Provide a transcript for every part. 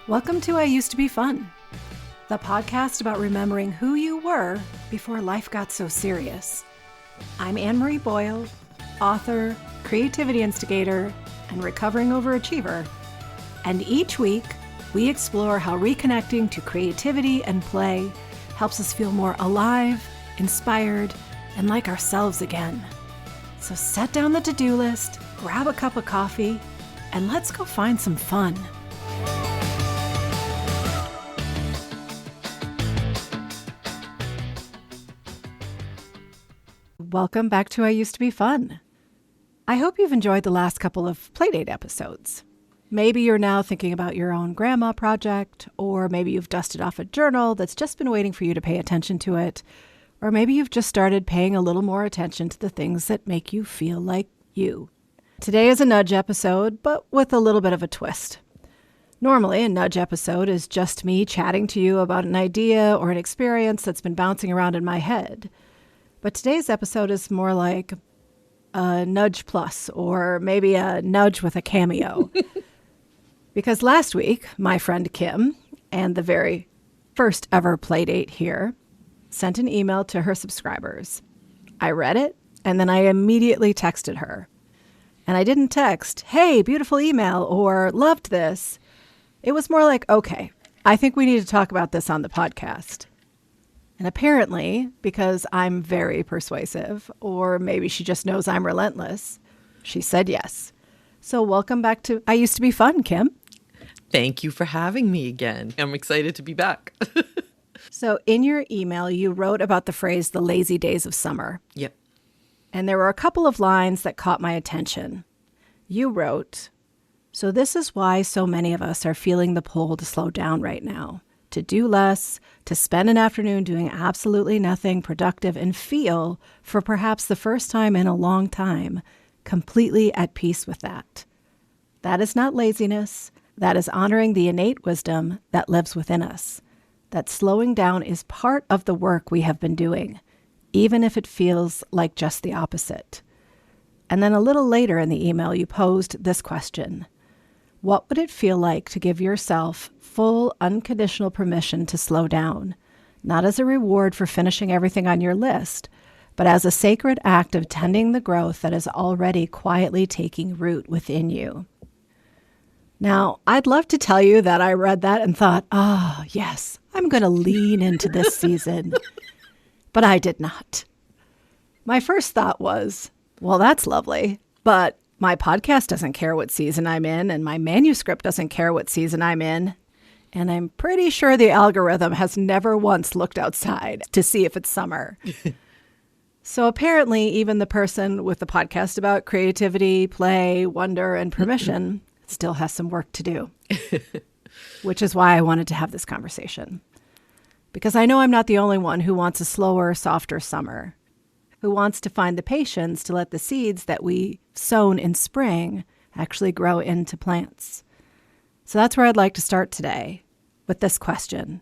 Welcome to I Used to Be Fun, the podcast about remembering who you were before life got so serious. I'm Anne-Marie Boyle, author, creativity instigator, and recovering overachiever. And each week, we explore how reconnecting to creativity and play helps us feel more alive, inspired, and like ourselves again. So set down the to-do list, grab a cup of coffee, and let's go find some fun. Welcome back to I Used to Be Fun. I hope you've enjoyed the last couple of Playdate episodes. Maybe you're now thinking about your own grandma project, or maybe you've dusted off a journal that's just been waiting for you to pay attention to it, or maybe you've just started paying a little more attention to the things that make you feel like you. Today is a nudge episode, but with a little bit of a twist. Normally, a nudge episode is just me chatting to you about an idea or an experience that's been bouncing around in my head. But today's episode is more like a nudge plus, or maybe a nudge with a cameo. Because last week, my friend Kim, and the very first ever Playdate here, sent an email to her subscribers. I read it, and then I immediately texted her. And I didn't text, "Hey, beautiful email," or "loved this." It was more like, "Okay, I think we need to talk about this on the podcast." And apparently, because I'm very persuasive, or maybe she just knows I'm relentless, she said yes. So welcome back to I Used to Be Fun, Kim. Thank you for having me again. I'm excited to be back. So in your email, you wrote about the phrase, the lazy days of summer. Yep. And there were a couple of lines that caught my attention. You wrote, "So this is why so many of us are feeling the pull to slow down right now. To do less, to spend an afternoon doing absolutely nothing productive and feel, for perhaps the first time in a long time, completely at peace with that. That is not laziness. That is honoring the innate wisdom that lives within us. That slowing down is part of the work we have been doing, even if it feels like just the opposite." And then a little later in the email, you posed this question. What would it feel like to give yourself full, unconditional permission to slow down, not as a reward for finishing everything on your list, but as a sacred act of tending the growth that is already quietly taking root within you? Now, I'd love to tell you that I read that and thought, "Oh, yes, I'm going to lean into this season." But I did not. My first thought was, well, that's lovely, but my podcast doesn't care what season I'm in, and my manuscript doesn't care what season I'm in. And I'm pretty sure the algorithm has never once looked outside to see if it's summer. So apparently, even the person with the podcast about creativity, play, wonder, and permission still has some work to do, which is why I wanted to have this conversation. Because I know I'm not the only one who wants a slower, softer summer, who wants to find the patience to let the seeds that we sown in spring actually grow into plants. So that's where I'd like to start today, with this question.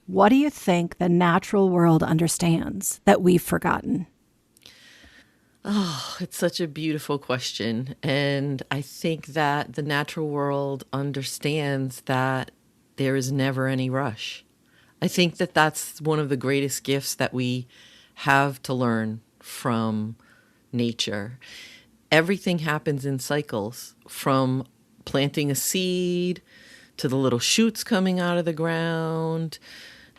What do you think the natural world understands that we've forgotten? Oh, it's such a beautiful question. And I think that the natural world understands that there is never any rush. I think that that's one of the greatest gifts that we have to learn from nature. Everything happens in cycles, from planting a seed to the little shoots coming out of the ground,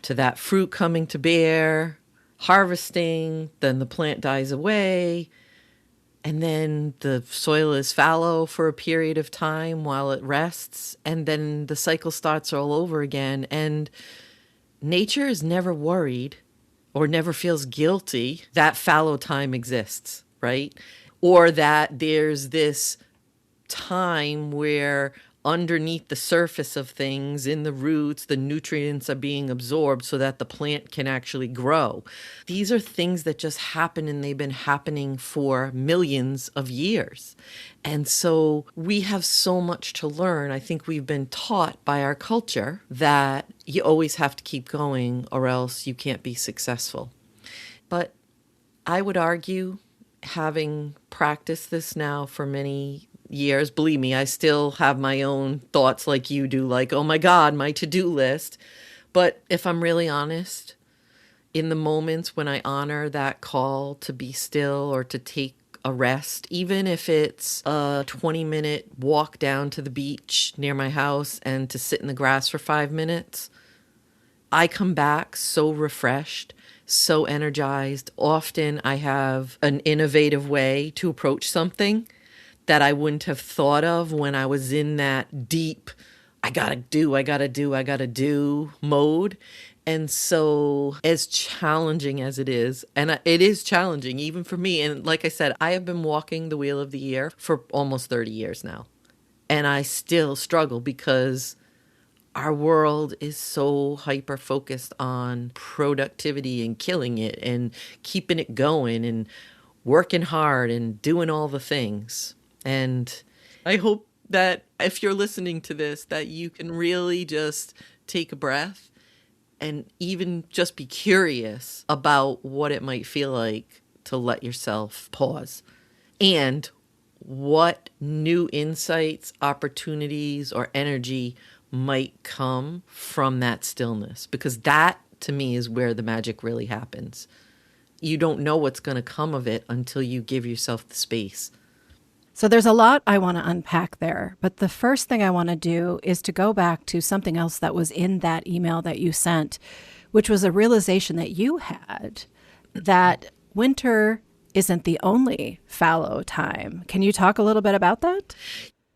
to that fruit coming to bear, harvesting, then the plant dies away, and then the soil is fallow for a period of time while it rests, and then the cycle starts all over again. And nature is never worried or never feels guilty that fallow time exists, right? Or that there's this time where underneath the surface of things, in the roots, the nutrients are being absorbed so that the plant can actually grow. These are things that just happen, and they've been happening for millions of years. And so we have so much to learn. I think we've been taught by our culture that you always have to keep going or else you can't be successful. But I would argue, having practiced this now for many years. Believe me, I still have my own thoughts like you do, like, oh my God, my to-do list. But if I'm really honest, in the moments when I honor that call to be still or to take a rest, even if it's a 20-minute walk down to the beach near my house and to sit in the grass for 5 minutes, I come back so refreshed, so energized. Often I have an innovative way to approach something that I wouldn't have thought of when I was in that deep, I gotta do mode. And so, as challenging as it is, and it is challenging even for me. And like I said, I have been walking the wheel of the year for almost 30 years now. And I still struggle because our world is so hyper focused on productivity and killing it and keeping it going and working hard and doing all the things. And I hope that if you're listening to this, that you can really just take a breath and even just be curious about what it might feel like to let yourself pause and what new insights, opportunities, or energy might come from that stillness. Because that, to me, is where the magic really happens. You don't know what's going to come of it until you give yourself the space. So there's a lot I want to unpack there, but the first thing I want to do is to go back to something else that was in that email that you sent, which was a realization that you had that winter isn't the only fallow time. Can you talk a little bit about that?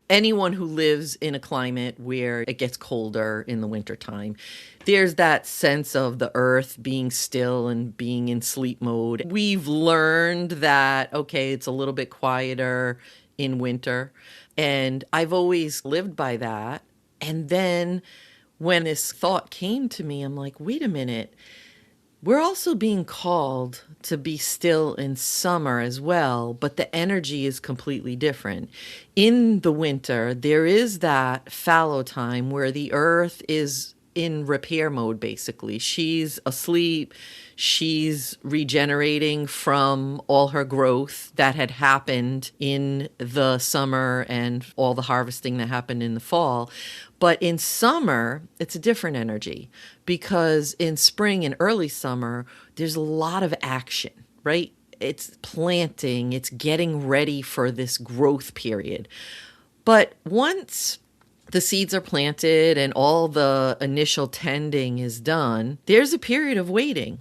Anyone who lives in a climate where it gets colder in the wintertime, there's that sense of the earth being still and being in sleep mode. We've learned that, okay, it's a little bit quieter in winter. And I've always lived by that. And then when this thought came to me, I'm like, wait a minute. We're also being called to be still in summer as well, but the energy is completely different. In the winter, there is that fallow time where the earth is in repair mode, basically. She's asleep. She's regenerating from all her growth that had happened in the summer and all the harvesting that happened in the fall. But in summer, it's a different energy because in spring and early summer, there's a lot of action, right? It's planting, it's getting ready for this growth period. But once the seeds are planted and all the initial tending is done, there's a period of waiting.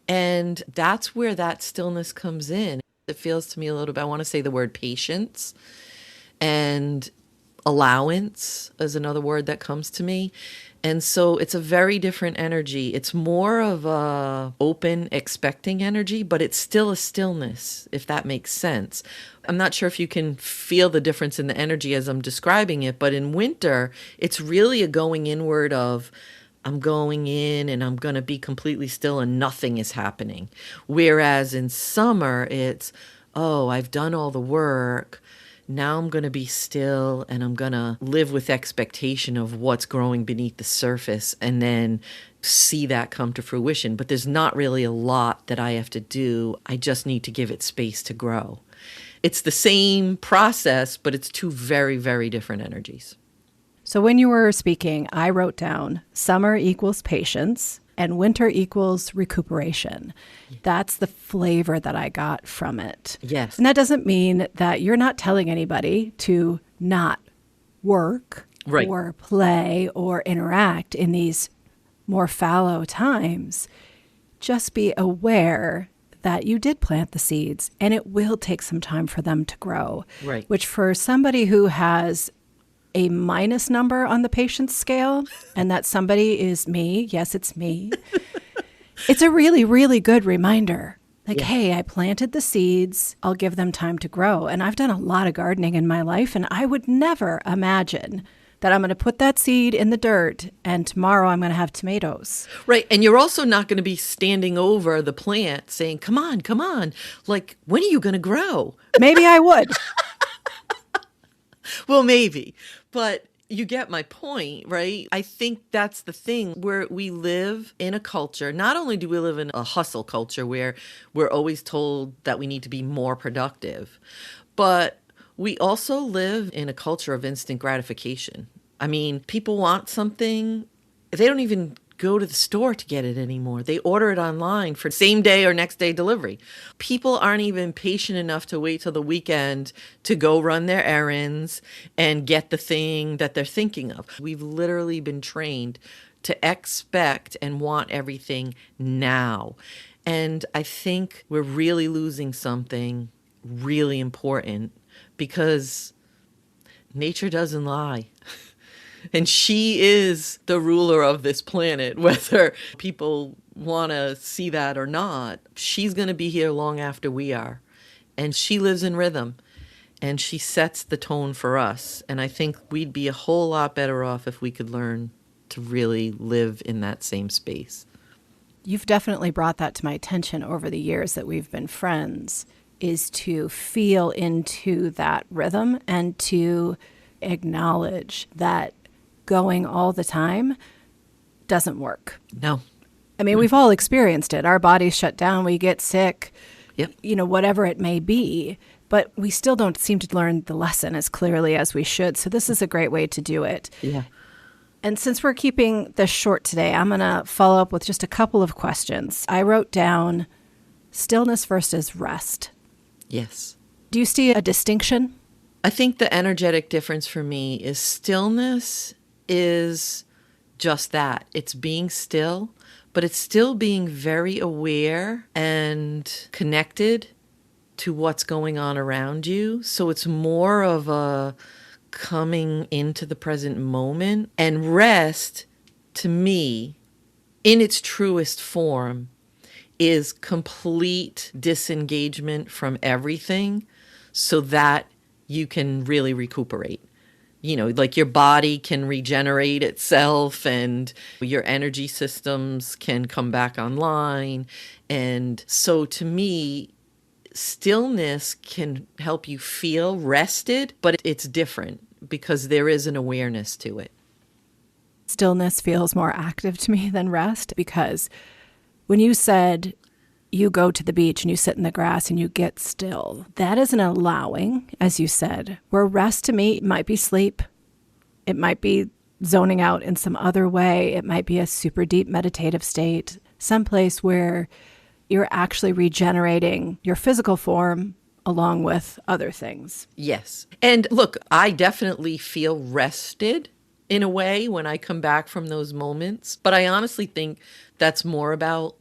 And that's where that stillness comes in. It feels to me a little bit, I want to say the word patience, and allowance is another word that comes to me. And so it's a very different energy. It's more of a open, expecting energy, but it's still a stillness, if that makes sense. I'm not sure if you can feel the difference in the energy as I'm describing it, but in winter, it's really a going inward of, I'm going in and I'm going to be completely still and nothing is happening. Whereas in summer, it's, oh, I've done all the work. Now I'm going to be still and I'm going to live with expectation of what's growing beneath the surface and then see that come to fruition. But there's not really a lot that I have to do. I just need to give it space to grow. It's the same process, but it's two very, very different energies. So when you were speaking, I wrote down summer equals patience and winter equals recuperation. That's the flavor that I got from it. Yes. And that doesn't mean that you're not telling anybody to not work right. or play or interact in these more fallow times. Just be aware that you did plant the seeds and it will take some time for them to grow. Right. Which for somebody who has a minus number on the patience scale, and that somebody is me. Yes, it's me. It's a really, really good reminder. Like, hey, I planted the seeds. I'll give them time to grow. And I've done a lot of gardening in my life, and I would never imagine that I'm going to put that seed in the dirt and tomorrow I'm going to have tomatoes. Right. And you're also not going to be standing over the plant saying, come on, come on. Like, when are you going to grow? Maybe I would. Well, maybe. But you get my point, right? I think that's the thing where we live in a culture. Not only do we live in a hustle culture where we're always told that we need to be more productive, but We also live in a culture of instant gratification. I mean, people want something, they don't even go to the store to get it anymore. They order it online for same day or next day delivery. People aren't even patient enough to wait till the weekend to go run their errands and get the thing that they're thinking of. We've literally been trained to expect and want everything now. And I think we're really losing something really important because nature doesn't lie. And she is the ruler of this planet, whether people want to see that or not. She's going to be here long after we are. And she lives in rhythm. And she sets the tone for us. And I think we'd be a whole lot better off if we could learn to really live in that same space. You've definitely brought that to my attention over the years that we've been friends, is to feel into that rhythm and to acknowledge that going all the time doesn't work. No. I mean, we've all experienced it. Our bodies shut down, we get sick, Yep. Whatever it may be, but we still don't seem to learn the lesson as clearly as we should. So this is a great way to do it. Yeah. And since we're keeping this short today, I'm going to follow up with just a couple of questions. I wrote down stillness versus rest. Yes. Do you see a distinction? I think the energetic difference for me is stillness is just that. It's being still, but it's still being very aware and connected to what's going on around you. So it's more of a coming into the present moment. And rest, to me, in its truest form, is complete disengagement from everything so that you can really recuperate. Like your body can regenerate itself and your energy systems can come back online. And so to me, stillness can help you feel rested, but it's different because there is an awareness to it. Stillness feels more active to me than rest, because when you said you go to the beach and you sit in the grass and you get still, that is an allowing, as you said, where rest to me might be sleep. It might be zoning out in some other way. It might be a super deep meditative state, someplace where you're actually regenerating your physical form along with other things. Yes. And look, I definitely feel rested in a way when I come back from those moments. But I honestly think that's more about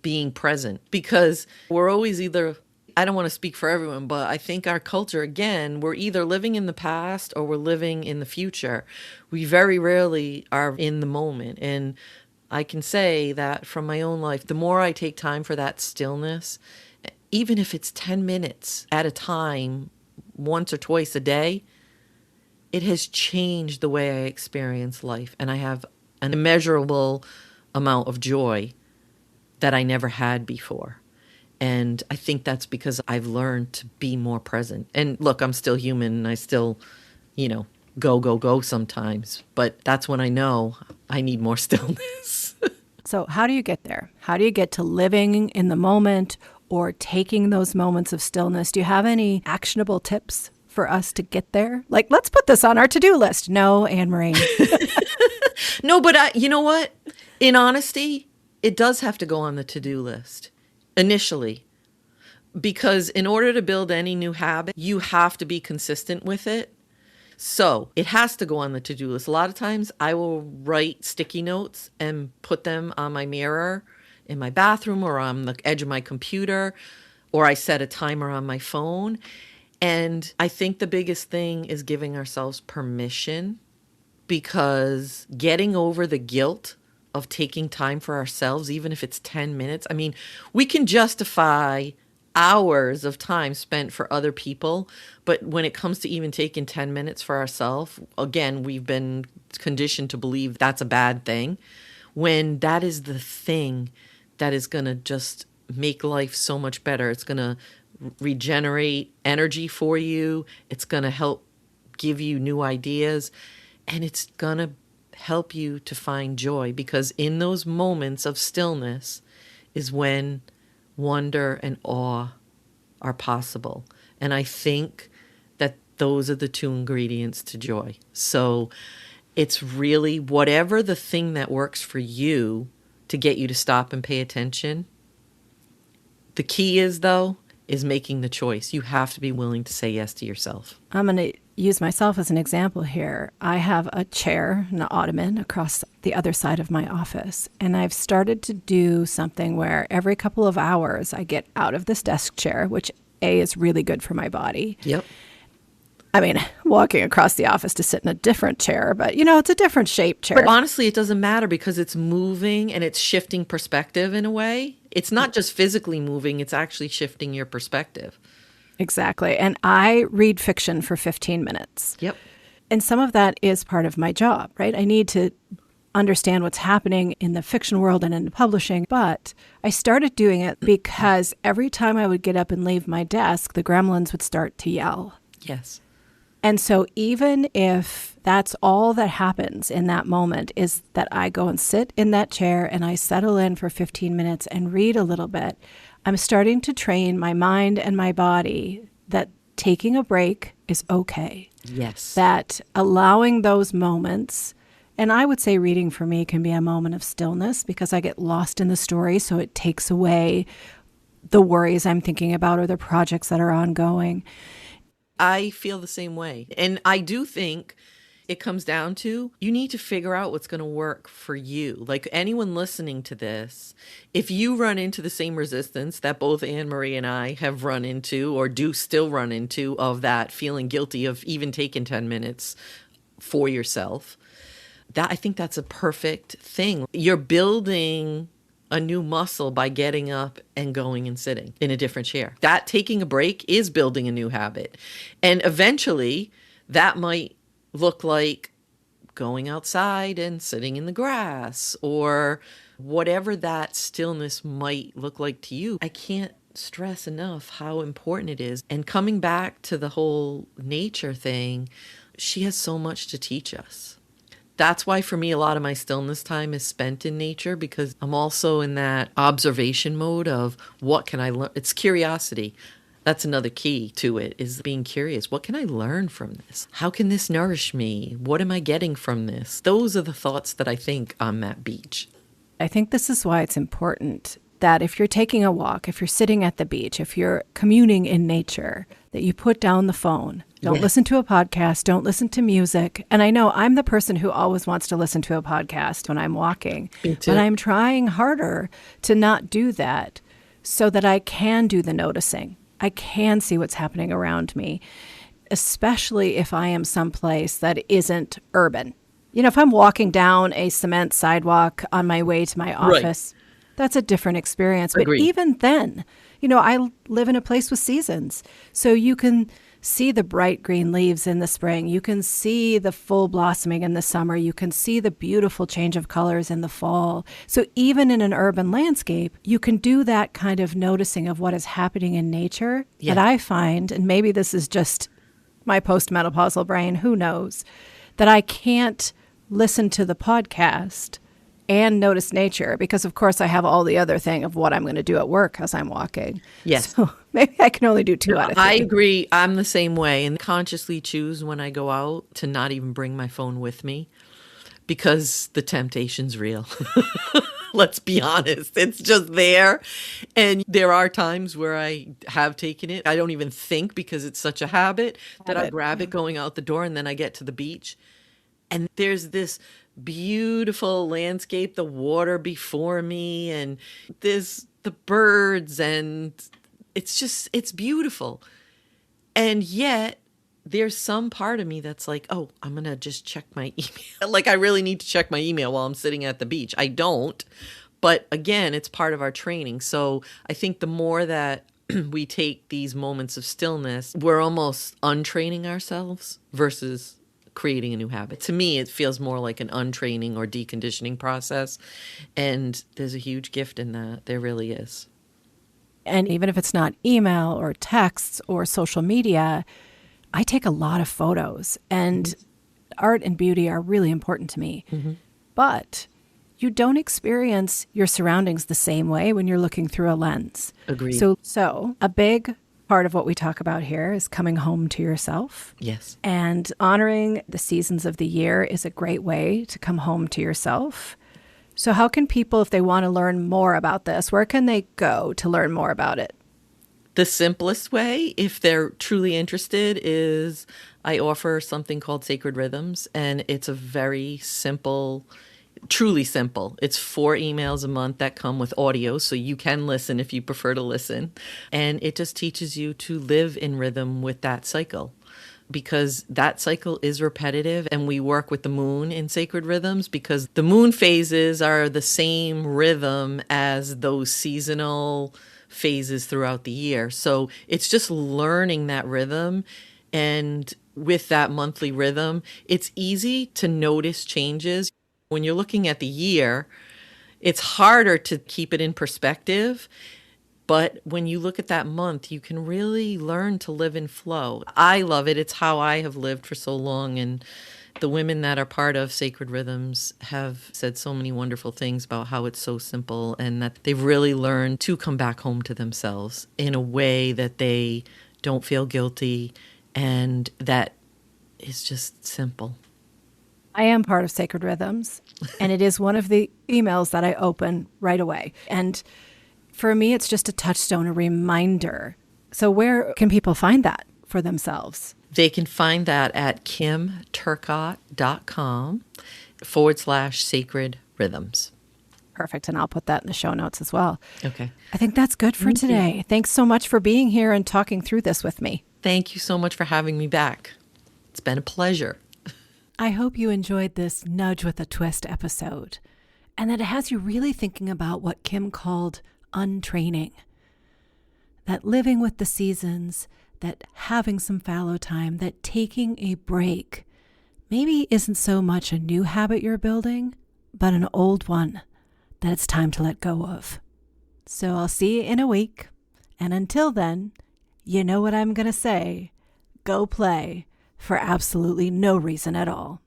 being present, because we're always either, I don't want to speak for everyone, but I think our culture, again, we're either living in the past or we're living in the future. We very rarely are in the moment. And I can say that from my own life, the more I take time for that stillness, even if it's 10 minutes at a time, once or twice a day, it has changed the way I experience life. And I have an immeasurable amount of joy that I never had before. And I think that's because I've learned to be more present. And look, I'm still human and I still, go sometimes. But that's when I know I need more stillness. So how do you get there? How do you get to living in the moment or taking those moments of stillness? Do you have any actionable tips for us to get there? Like, let's put this on our to-do list. No, Anne-Marie. No, but you know what? In honesty, it does have to go on the to-do list initially, because in order to build any new habit, you have to be consistent with it. So it has to go on the to-do list. A lot of times I will write sticky notes and put them on my mirror in my bathroom or on the edge of my computer, or I set a timer on my phone. And I think the biggest thing is giving ourselves permission, because getting over the guilt of taking time for ourselves, even if it's 10 minutes. I mean, we can justify hours of time spent for other people, but when it comes to even taking 10 minutes for ourselves, again, we've been conditioned to believe that's a bad thing, when that is the thing that is going to just make life so much better. It's going to regenerate energy for you. It's going to help give you new ideas, and it's going to help you to find joy, because in those moments of stillness is when wonder and awe are possible. And I think those are the two ingredients to joy. So it's really whatever the thing that works for you to get you to stop and pay attention. The key is, though, is making the choice. You have to be willing to say yes to yourself. I'm going to use myself as an example here. I have a chair, an ottoman across the other side of my office, and I've started to do something where every couple of hours I get out of this desk chair, which A, is really good for my body. Yep. I mean, walking across the office to sit in a different chair, but it's a different shaped chair. But honestly, it doesn't matter because it's moving and it's shifting perspective in a way. It's not just physically moving, it's actually shifting your perspective. Exactly. And I read fiction for 15 minutes. Yep. And some of that is part of my job, right? I need to understand what's happening in the fiction world and in publishing. But I started doing it because every time I would get up and leave my desk, the gremlins would start to yell. Yes. And so even if that's all that happens in that moment is that I go and sit in that chair and I settle in for 15 minutes and read a little bit, I'm starting to train my mind and my body that taking a break is okay. Yes. That allowing those moments, and I would say reading for me can be a moment of stillness because I get lost in the story, so it takes away the worries I'm thinking about or the projects that are ongoing. I feel the same way. And I do think it comes down to you need to figure out what's going to work for you. Like anyone listening to this, if you run into the same resistance that both Anne-Marie and I have run into or do still run into of that feeling guilty of even taking 10 minutes for yourself, that I think that's a perfect thing. You're building a new muscle by getting up and going and sitting in a different chair. That taking a break is building a new habit. And eventually that might look like going outside and sitting in the grass or whatever that stillness might look like to you. I can't stress enough how important it is. And coming back to the whole nature thing, she has so much to teach us. That's why for me, a lot of my stillness time is spent in nature because I'm also in that observation mode of what can I learn? It's curiosity. That's another key to it is being curious. What can I learn from this? How can this nourish me? What am I getting from this? Those are the thoughts that I think on that beach. I think this is why it's important that if you're taking a walk, if you're sitting at the beach, if you're communing in nature, that you put down the phone. Don't listen to a podcast. Don't listen to music. And I know I'm the person who always wants to listen to a podcast when I'm walking. Me too. But I'm trying harder to not do that so that I can do the noticing. I can see what's happening around me, especially if I am someplace that isn't urban. If I'm walking down a cement sidewalk on my way to my office, that's a different experience. But Agreed. even then, I live in a place with seasons. So you can see the bright green leaves in the spring. You can see the full blossoming in the summer. You can see the beautiful change of colors in the fall. So even in an urban landscape, you can do that kind of noticing of what is happening in nature that I find, and maybe this is just my postmenopausal brain, who knows, that I can't listen to the podcast and notice nature because, of course, I have all the other thing of what I'm going to do at work as I'm walking. Yes. So maybe I can only do two out of three. I agree. I'm the same way and consciously choose when I go out to not even bring my phone with me because the temptation's real. Let's be honest. It's just there. And there are times where I have taken it. I don't even think because it's such a habit that I grab it going out the door and then I get to the beach. And there's this beautiful landscape, the water before me, and there's the birds, and it's beautiful. And yet there's some part of me that's like, oh, I'm going to just check my email. Like I really need to check my email while I'm sitting at the beach. I don't. But again, it's part of our training. So I think the more that we take these moments of stillness, we're almost untraining ourselves versus creating a new habit. To me, it feels more like an untraining or deconditioning process. And there's a huge gift in that. There really is. And even if it's not email or texts or social media, I take a lot of photos. And art and beauty are really important to me. Mm-hmm. But you don't experience your surroundings the same way when you're looking through a lens. Agreed. So a big part of what we talk about here is coming home to yourself. Yes. And honoring the seasons of the year is a great way to come home to yourself. So how can people, if they want to learn more about this, where can they go to learn more about it? The simplest way, if they're truly interested, is I offer something called Sacred Rhythms, and it's a very simple, truly simple. It's 4 emails a month that come with audio, so you can listen if you prefer to listen. And it just teaches you to live in rhythm with that cycle, because that cycle is repetitive, and we work with the moon in Sacred Rhythms because the moon phases are the same rhythm as those seasonal phases throughout the year. So it's just learning that rhythm. And with that monthly rhythm, it's easy to notice changes. When you're looking at the year, it's harder to keep it in perspective. But when you look at that month, you can really learn to live in flow. I love it. It's how I have lived for so long. And the women that are part of Sacred Rhythms have said so many wonderful things about how it's so simple and that they've really learned to come back home to themselves in a way that they don't feel guilty and that is just simple. I am part of Sacred Rhythms, and it is one of the emails that I open right away. And for me, it's just a touchstone, a reminder. So where can people find that for themselves? They can find that at kimturcott.com/sacred rhythms. Perfect. And I'll put that in the show notes as well. Okay. I think that's good for today. Thanks so much for being here and talking through this with me. Thank you so much for having me back. It's been a pleasure. I hope you enjoyed this Nudge with a Twist episode and that it has you really thinking about what Kim called untraining. That living with the seasons, that having some fallow time, that taking a break maybe isn't so much a new habit you're building, but an old one that it's time to let go of. So I'll see you in a week. And until then, you know what I'm going to say. Go play for absolutely no reason at all.